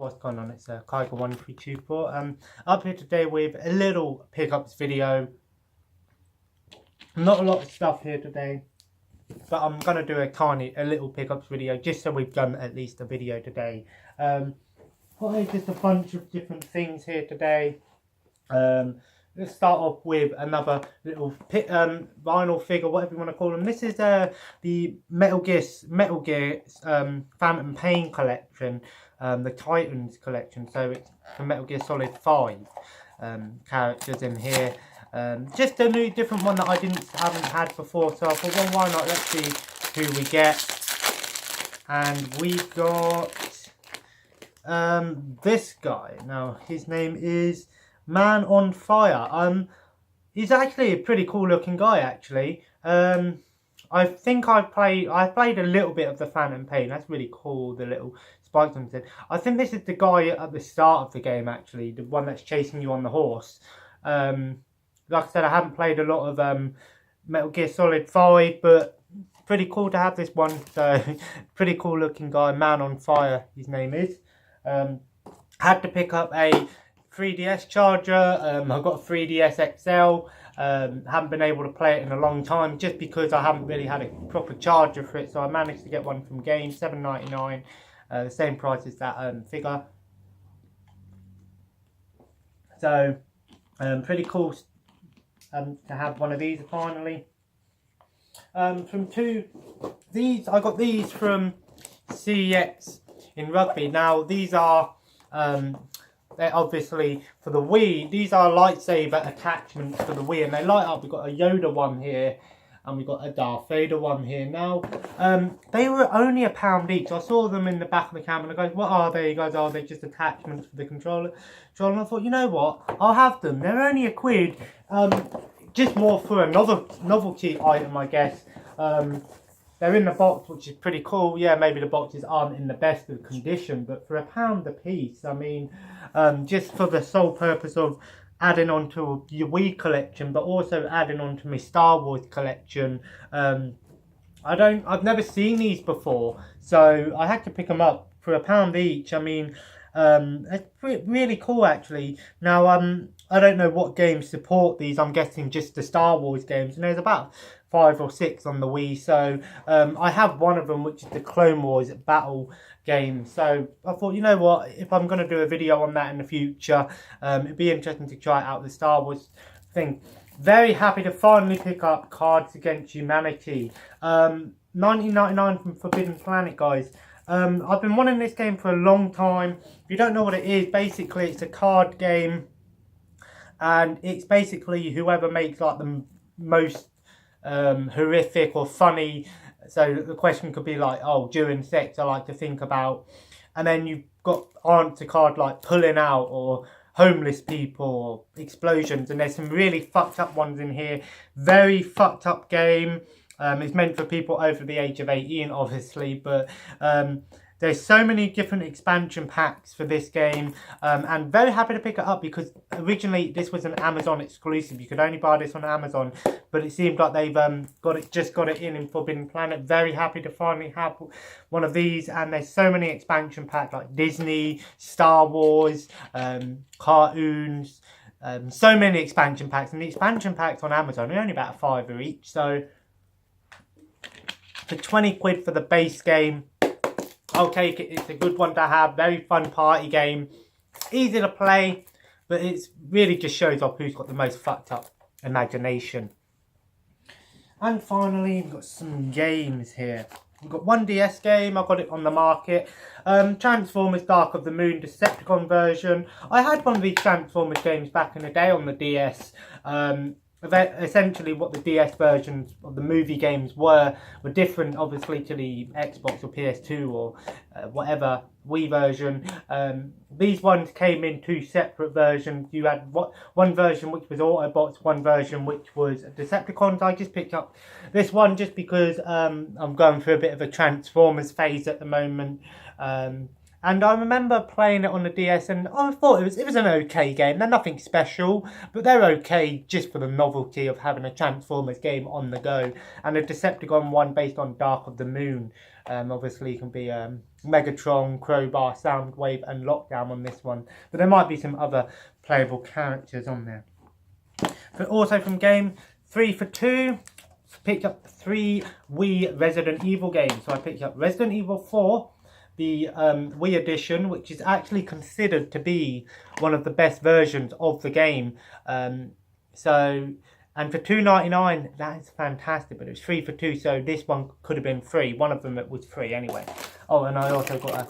what's going on? It's Kaiger1324. Up here today with a little pickups video. Not a lot of stuff here today, but I'm gonna do a little pickups video just so we've done at least a video today. Just a bunch of different things here today. Let's start off with another little vinyl figure, whatever you want to call them. This is the Metal Gear Phantom Pain collection, the Titans collection. So it's the Metal Gear Solid 5 characters in here. Just a new, different one that I haven't had before. So I thought, well, why not? Let's see who we get. And we got this guy. Now his name is Man on Fire. He's actually a pretty cool looking guy actually. I think I played a little bit of the Phantom Pain. That's really cool, the little spikes on his head. I think this is the guy at the start of the game actually, the one that's chasing you on the horse. Like I said, I haven't played a lot of Metal Gear Solid 5, but pretty cool to have this one. So pretty cool looking guy, Man on Fire his name is. Had to pick up a 3DS charger. I've got a 3DS XL. Haven't been able to play it in a long time just because I haven't really had a proper charger for it. So I managed to get one from Game, $7.99, the same price as that figure. So pretty cool to have one of these finally. I got these from CEX in Rugby. Now these are they're obviously for the Wii. These are lightsaber attachments for the Wii, and they light up. We've got a Yoda one here, and we've got a Darth Vader one here. Now, they were only £1 each. I saw them in the back of the camera, and I go, "What are they?" He goes, "Oh, they're just attachments for the controller." And I thought, you know what? I'll have them. They're only £1. Just more for a novelty item, I guess. They're in the box, which is pretty cool. Yeah, maybe the boxes aren't in the best of condition, but for £1 a piece, I mean, just for the sole purpose of adding on to your Wii collection, but also adding on to my Star Wars collection. I've never seen these before, so I had to pick them up for £1 each. I mean, it's really cool actually. Now, I don't know what games support these. I'm guessing just the Star Wars games, and there's about 5 or 6 on the Wii. So I have one of them, which is the Clone Wars battle game. So I thought, you know what, if I'm going to do a video on that in the future, it'd be interesting to try out the Star Wars thing. Very happy to finally pick up Cards Against Humanity. 1999 from Forbidden Planet, guys. I've been wanting this game for a long time. If you don't know what it is, basically it's a card game, and it's basically whoever makes like the most horrific or funny. So the question could be like, oh, during sex I like to think about, and then you've got answer card like pulling out or homeless people or explosions, and there's some really fucked up ones in here. Very fucked up game. It's meant for people over the age of 18, obviously, but there's so many different expansion packs for this game, and very happy to pick it up because originally this was an Amazon exclusive. You could only buy this on Amazon, but it seemed like they've got it in Forbidden Planet. Very happy to finally have one of these, and there's so many expansion packs like Disney, Star Wars, cartoons, so many expansion packs, and the expansion packs on Amazon are only about £5 each. So for 20 quid for the base game, I'll take it. It's a good one to have. Very fun party game. Easy to play, but it really just shows off who's got the most fucked up imagination. And finally, we've got some games here. We've got one DS game. I got it on the market. Transformers Dark of the Moon Decepticon version. I had one of these Transformers games back in the day on the DS. Essentially what the DS versions of the movie games were one obviously to the Xbox or PS2 or whatever Wii version. These ones came in 2 separate versions. You had one version which was Autobots, one version which was Decepticons. I just picked up this one just because I'm going through a bit of a Transformers phase at the moment. And I remember playing it on the DS, and I thought it was an okay game. They're nothing special, but they're okay just for the novelty of having a Transformers game on the go. And a Decepticon one based on Dark of the Moon. Obviously, can be Megatron, Crowbar, Soundwave, and Lockdown on this one. But there might be some other playable characters on there. But also from game 3 for 2, picked up 3 Wii Resident Evil games. So I picked up Resident Evil 4. The Wii edition, which is actually considered to be one of the best versions of the game. And for $2.99, that is fantastic. But it was 3 for 2, so this one could have been free. One of them it was free anyway. Oh, and I also got a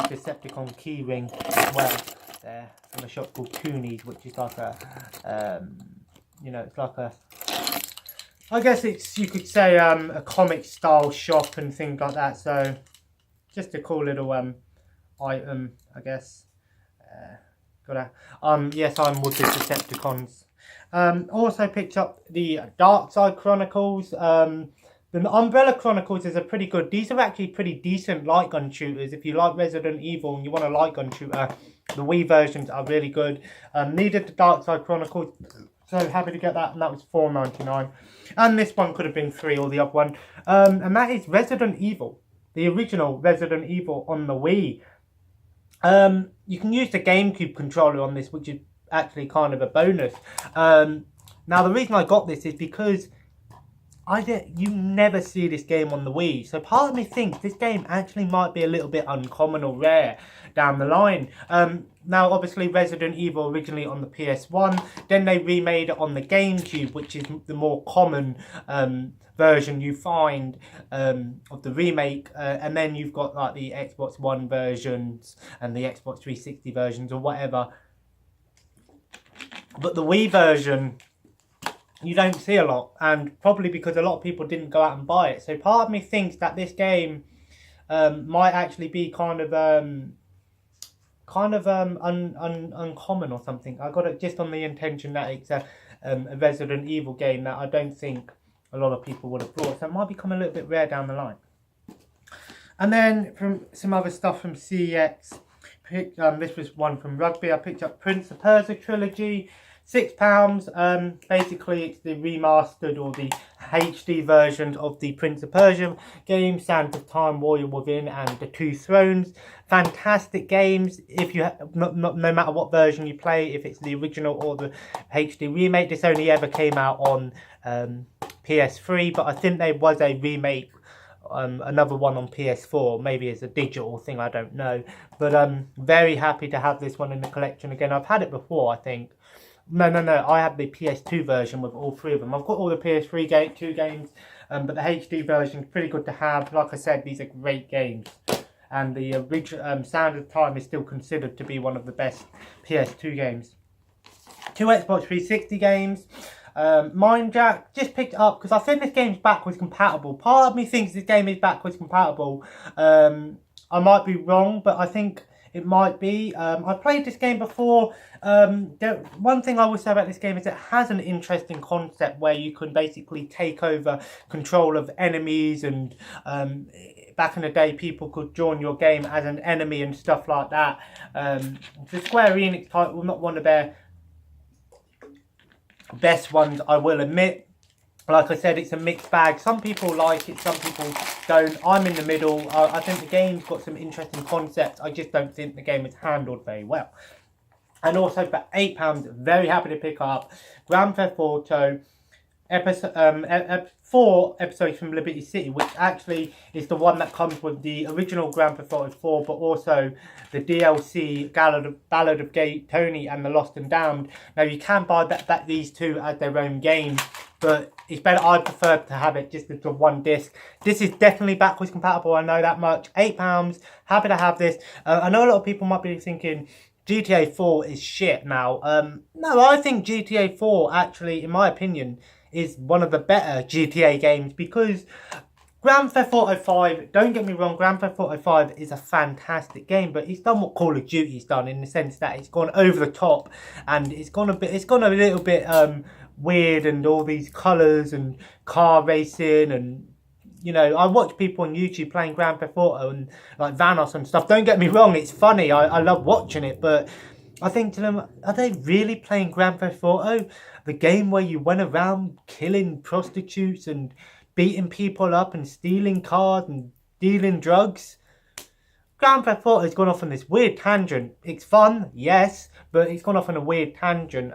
Decepticon keyring as well there from a shop called Toonies, which is like a, it's like a, I guess you could say a comic style shop and things like that. So just a cool little item, I guess. Yes, I'm with the Decepticons. Also picked up the Dark Side Chronicles. The Umbrella Chronicles is a pretty good. These are actually pretty decent light gun shooters. If you like Resident Evil and you want a light gun shooter, the Wii versions are really good. Needed the Dark Side Chronicles, so happy to get that, and that was $4.99. And this one could have been free, or the other one. And that is Resident Evil. The original Resident Evil on the Wii. You can use the GameCube controller on this, which is actually kind of a bonus. Now, the reason I got this is because you never see this game on the Wii. So part of me thinks this game actually might be a little bit uncommon or rare down the line. Now, obviously, Resident Evil originally on the PS1. Then they remade it on the GameCube, which is the more common version you find of the remake, and then you've got like the Xbox One versions and the Xbox 360 versions or whatever. But the Wii version, you don't see a lot, and probably because a lot of people didn't go out and buy it. So part of me thinks that this game might actually be kind of uncommon or something. I got it just on the intention that it's a Resident Evil game that I don't think a lot of people would have bought, so it might become a little bit rare down the line. And then from some other stuff from CEX, this was one from Rugby. I picked up Prince of Persia Trilogy, £6. Basically, it's the remastered or the HD version of the Prince of Persia game, Sands of Time, Warrior Within, and The Two Thrones. Fantastic games. If you no matter what version you play, if it's the original or the HD remake, this only ever came out on PS3, but I think there was a remake, another one on PS4, maybe it's a digital thing, I don't know. But I'm very happy to have this one in the collection again. I've had it before, I think. No, I have the PS2 version with all 3 of them. I've got all the PS3 2 games, but the HD version is pretty good to have. Like I said, these are great games. And the original Sound of Time is still considered to be one of the best PS2 games. 2 Xbox 360 games. Mind Jack, just picked it up because I think this game's backwards compatible. Part of me thinks this game is backwards compatible. I might be wrong, but I think it might be. I played this game before. One thing I will say about this game is it has an interesting concept where you can basically take over control of enemies, and back in the day people could join your game as an enemy and stuff like that. The Square Enix title, not one of their best ones, I will admit. Like I said, it's a mixed bag. Some people like it, some people don't. I'm in the middle. I think the game's got some interesting concepts. I just don't think the game is handled very well. And also for £8, very happy to pick up Grand Theft Auto episode 4 episodes from Liberty City, which actually is the one that comes with the original Grand Theft Auto 4, but also the DLC Ballad of Gay Tony and the Lost and Damned. Now you can buy these two as their own game, but it's better. I prefer to have it just as one disc. This is definitely backwards compatible, I know that much. £8, happy to have this. I know a lot of people might be thinking GTA 4 is shit now. No, I think GTA 4 actually, in my opinion, is one of the better GTA games, because Grand Theft Auto 5, don't get me wrong, Grand Theft Auto 5 is a fantastic game, but it's done what Call of Duty's done, in the sense that it's gone over the top, and it's gone a little bit weird, and all these colours and car racing and you know, I watch people on YouTube playing Grand Theft Auto and like Vanos and stuff. Don't get me wrong, it's funny. I love watching it, but I think to them, are they really playing Grand Theft Auto? The game where you went around killing prostitutes and beating people up and stealing cars and dealing drugs? Grand Theft Auto has gone off on this weird tangent. It's fun, yes, but it's gone off on a weird tangent.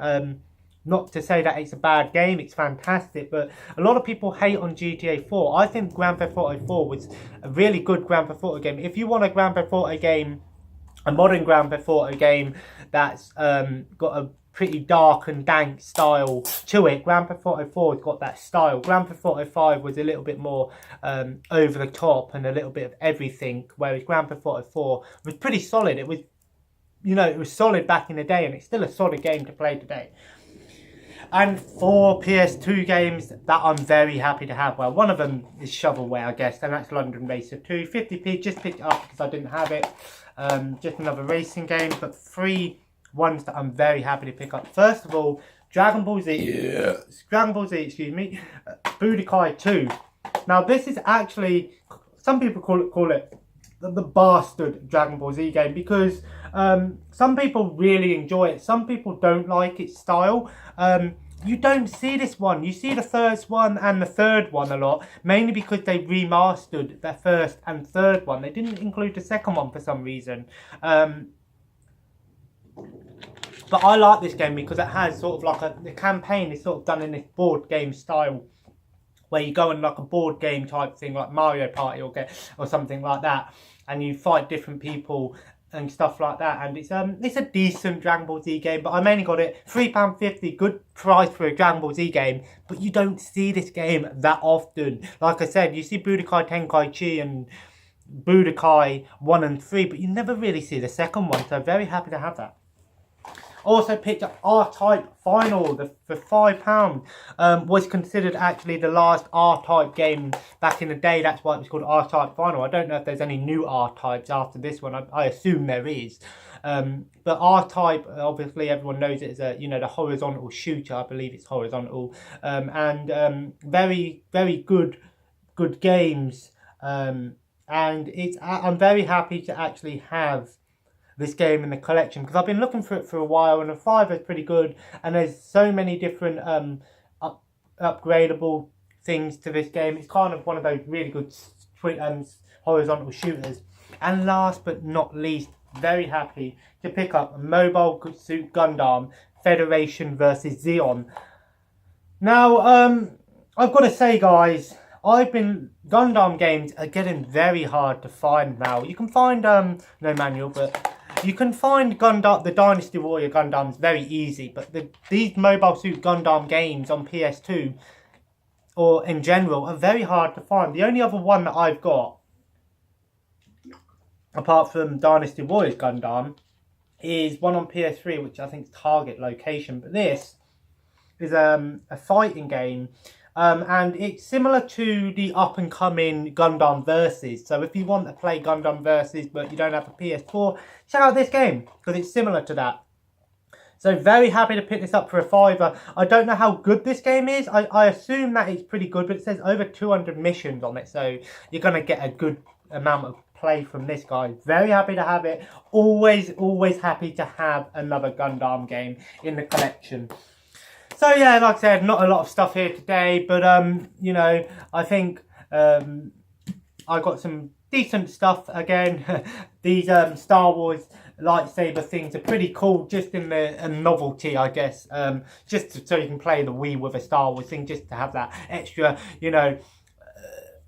Not to say that it's a bad game, it's fantastic, but a lot of people hate on GTA 4. I think Grand Theft Auto 4 was a really good Grand Theft Auto game. If you want a Grand Theft Auto game, a modern Grand Theft Auto game that's got a pretty dark and dank style to it, Grand Theft Auto 4 has got that style. Grand Theft Auto 5 was a little bit more over the top and a little bit of everything, whereas Grand Theft Auto 4 was pretty solid. It was, you know, it was solid back in the day, and it's still a solid game to play today. And 4 PS2 games that I'm very happy to have. Well, one of them is Shovelware, I guess, and that's London Racer 2. 50p, just picked it up because I didn't have it. Just another racing game, but 3 ones that I'm very happy to pick up. First of all, Dragon Ball Z, excuse me, Budokai 2. Now, this is actually, some people call it the bastard Dragon Ball Z game, because some people really enjoy it. Some people don't like its style. You don't see this one. You see the first one and the third one a lot, mainly because they remastered the first and third one. They didn't include the second one for some reason. But I like this game because it has sort of like the campaign is sort of done in this board game style, where you go on like a board game type thing, like Mario Party or something like that, and you fight different people and stuff like that. And it's a decent Dragon Ball Z game, but I mainly got it £3.50, good price for a Dragon Ball Z game. But you don't see this game that often. Like I said, you see Budokai Tenkaichi and Budokai 1 and 3, but you never really see the second one, so very happy to have that. Also picked up R-Type Final for £5. Was considered actually the last R-Type game back in the day. That's why it was called R-Type Final. I don't know if there's any new R-Types after this one. I assume there is. But R-Type, obviously everyone knows it as a, you know, the horizontal shooter. I believe it's horizontal. And very, very good games. And I'm very happy to actually have this game in the collection, because I've been looking for it for a while, and the 5 is pretty good, and there's so many different upgradable things to this game. It's kind of one of those really good horizontal shooters. And last but not least, very happy to pick up Mobile Suit Gundam Federation versus Zeon. Now, I've got to say, guys, Gundam games are getting very hard to find now. You can find, no manual, but you can find the Dynasty Warrior Gundams very easy, but these Mobile Suit Gundam games on PS2, or in general, are very hard to find. The only other one that I've got, apart from Dynasty Warriors Gundam, is one on PS3, which I think is Target Location. But this is a fighting game. And it's similar to the up-and-coming Gundam Versus. So if you want to play Gundam Versus but you don't have a PS4, check out this game, because it's similar to that. So very happy to pick this up for a £5. I don't know how good this game is. I assume that it's pretty good, but it says over 200 missions on it. So you're going to get a good amount of play from this, guy. Very happy to have it. Always happy to have another Gundam game in the collection. So yeah, like I said, not a lot of stuff here today, but you know, I think I got some decent stuff again. These Star Wars lightsaber things are pretty cool, just in the novelty, I guess. Just so you can play the Wii with a Star Wars thing, just to have that extra, you know,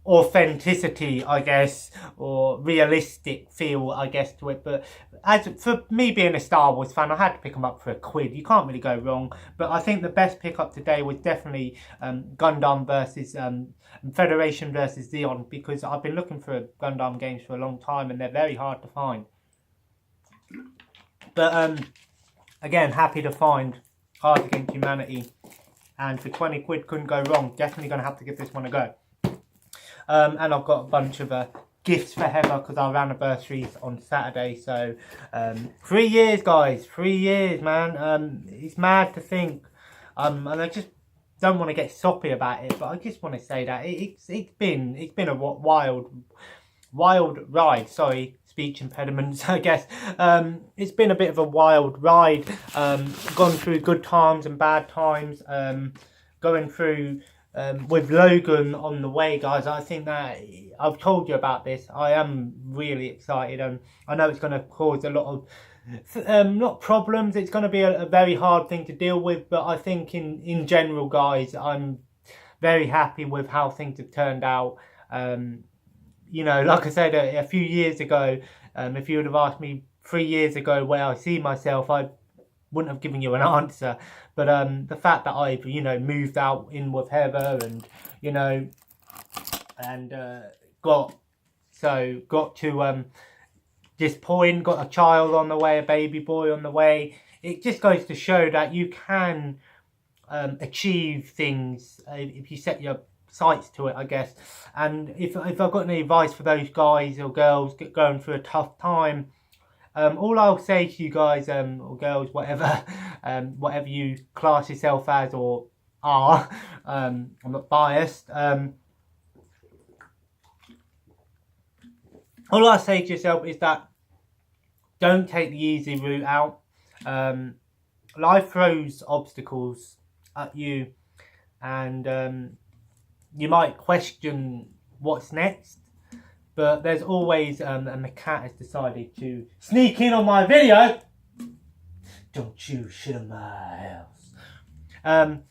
authenticity, I guess, or realistic feel, I guess, to it. But as for me being a Star Wars fan, I had to pick them up for £1. You can't really go wrong. But I think the best pickup today was definitely Gundam versus Federation versus Zeon, because I've been looking for Gundam games for a long time and they're very hard to find. But again, happy to find Cards Against Humanity, and for £20 couldn't go wrong. Definitely going to have to give this one a go. And I've got a bunch of gifts for Heather, because our anniversary's on Saturday. So 3 years, guys, 3 years, man. It's mad to think. And I just don't want to get soppy about it, but I just want to say that it's been a wild ride. Sorry, speech impediments, I guess. It's been a bit of a wild ride. Gone through good times and bad times. Going through with Logan on the way, guys. I think that I've told you about this. I am really excited, and I know it's going to cause a lot of not problems. It's going to be a very hard thing to deal with, but I think in general, guys, I'm very happy with how things have turned out. You know, like I said a few years ago, if you would have asked me 3 years ago where I see myself, I wouldn't have given you an answer. But the fact that I've, you know, moved out in with Heather, and, you know, and got to this point, got a child on the way, a baby boy on the way, it just goes to show that you can achieve things if you set your sights to it, I guess. And if I've got any advice for those guys or girls going through a tough time, all I'll say to you guys, or girls, whatever, whatever you class yourself as or are, I'm not biased. All I say to yourself is that don't take the easy route out. Life throws obstacles at you, and you might question what's next. But there's always, and the cat has decided to sneak in on my video. Don't you shit in my house.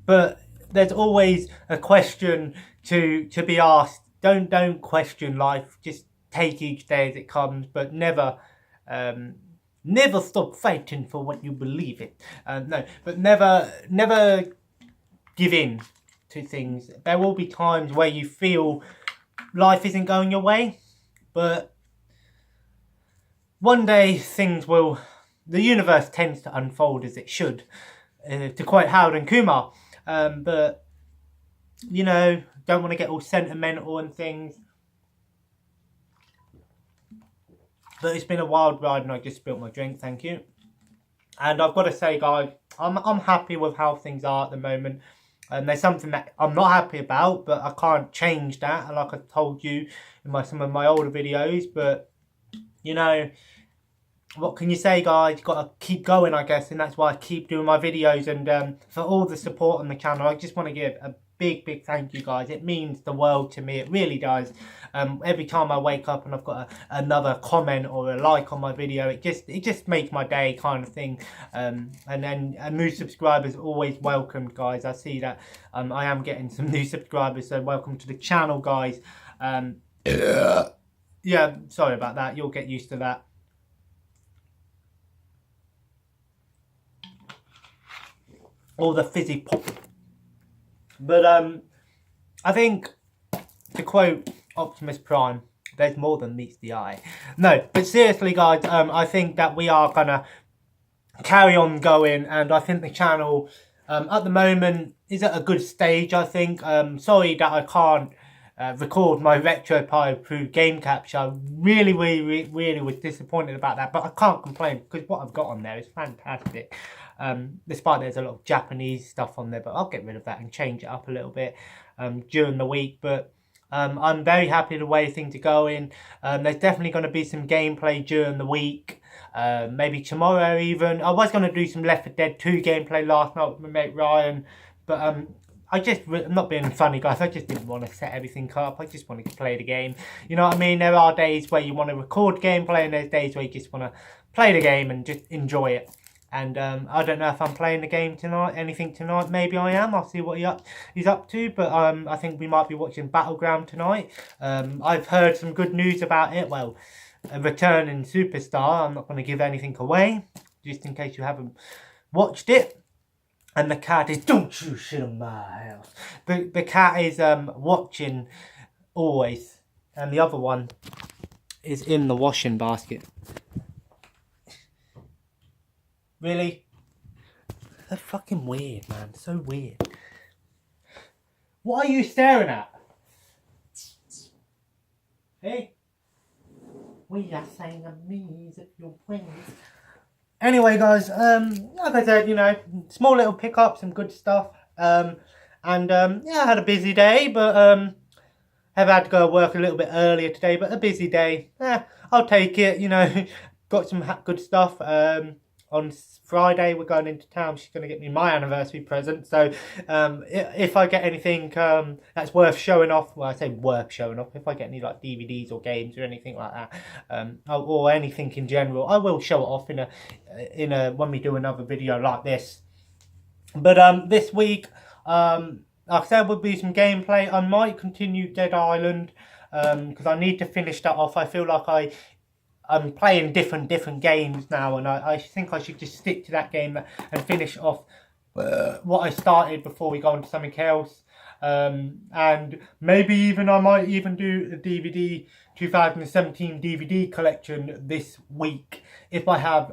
But there's always a question to be asked. Don't question life. Just take each day as it comes, but never stop fighting for what you believe in. No, but never give in to things. There will be times where you feel life isn't going your way, but one day things will. The universe tends to unfold as it should, to quote Howard and Kumar. But you know, don't want to get all sentimental and things. But it's been a wild ride, and I just spilled my drink. Thank you. And I've got to say, guys, I'm happy with how things are at the moment. And there's something that I'm not happy about, but I can't change that. Like I told you in some of my older videos. But, you know, what can you say, guys? You've got to keep going, I guess. And that's why I keep doing my videos. And for all the support on the channel, I just want to give a big thank you, guys. It means the world to me. It really does. Every time I wake up and I've got another comment or a like on my video, it just makes my day, kind of thing. And then new subscribers always welcomed, guys. I see that I am getting some new subscribers, so welcome to the channel, guys. Yeah, sorry about that. You'll get used to that. All the fizzy pop. But I think, to quote Optimus Prime, there's more than meets the eye. No, but seriously, guys, I think that we are gonna carry on going, and I think the channel at the moment is at a good stage. I think. Sorry that I can't record my RetroPie through game capture. I really was disappointed about that, but I can't complain because what I've got on there is fantastic. Despite there's a lot of Japanese stuff on there, but I'll get rid of that and change it up a little bit during the week. But I'm very happy the way things are going. There's definitely going to be some gameplay during the week, maybe tomorrow even. I was going to do some Left 4 Dead 2 gameplay last night with my mate Ryan, but I'm not being funny, guys. I just didn't want to set everything up. I just wanted to play the game. You know what I mean? There are days where you want to record gameplay, and there's days where you just want to play the game and just enjoy it. And I don't know if I'm playing the game tonight, anything tonight. Maybe I am. I'll see what he's up to. But I think we might be watching Battleground tonight. I've heard some good news about it. Well, a returning superstar. I'm not going to give anything away, just in case you haven't watched it. And the cat is, don't you shit on my house. The cat is watching always. And the other one is in the washing basket. Really? They're fucking weird, man. So weird. What are you staring at? Hey? We are saying a knees at your wings. Anyway, guys, like I said, you know, small little pickup, some good stuff. Yeah, I had a busy day, but have had to go to work a little bit earlier today, but a busy day. I'll take it, you know. Got some good stuff. On Friday, we're going into town. She's going to get me my anniversary present. So if I get anything that's worth showing off, well, I say worth showing off, if I get any like DVDs or games or anything like that, or anything in general, I will show it off in a when we do another video like this. But this week, like I said, will be some gameplay. I might continue Dead Island because I need to finish that off. I feel like I'm playing different games now, and I think I should just stick to that game and finish off what I started before we go on to something else. And maybe even I might even do a DVD 2017 DVD collection this week if I have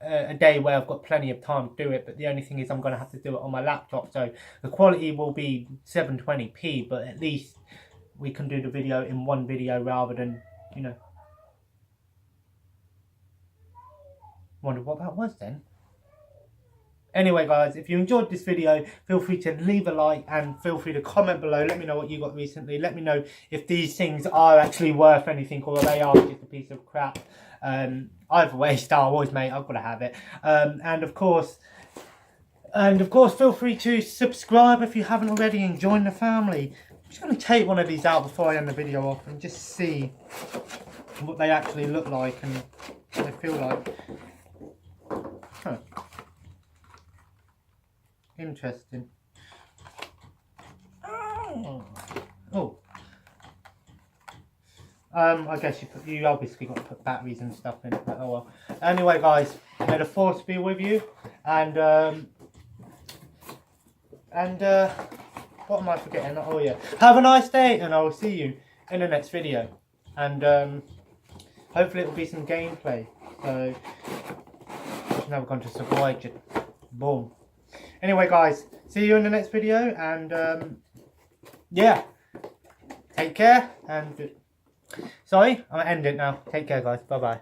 a day where I've got plenty of time to do it. But the only thing is I'm going to have to do it on my laptop, so the quality will be 720p, but at least we can do the video in one video rather than, you know. Wonder what that was then. Anyway guys, if you enjoyed this video, feel free to leave a like and feel free to comment below. Let me know what you got recently. Let me know if these things are actually worth anything or they are just a piece of crap. Either way, Star Wars, mate, I've got to have it. And of course, feel free to subscribe if you haven't already and join the family. I'm just going to take one of these out before I end the video off and just see what they actually look like and what they feel like. Huh. Interesting. Oh. I guess you obviously got to put batteries and stuff in it, but oh well. Anyway guys, may the force be with you, and what am I forgetting? Oh yeah. Have a nice day, and I will see you in the next video. And hopefully it will be some gameplay. So now we're going to survive it. Boom. Anyway guys, see you in the next video, and yeah, take care, and sorry, I'm gonna end it now. Take care guys, bye bye.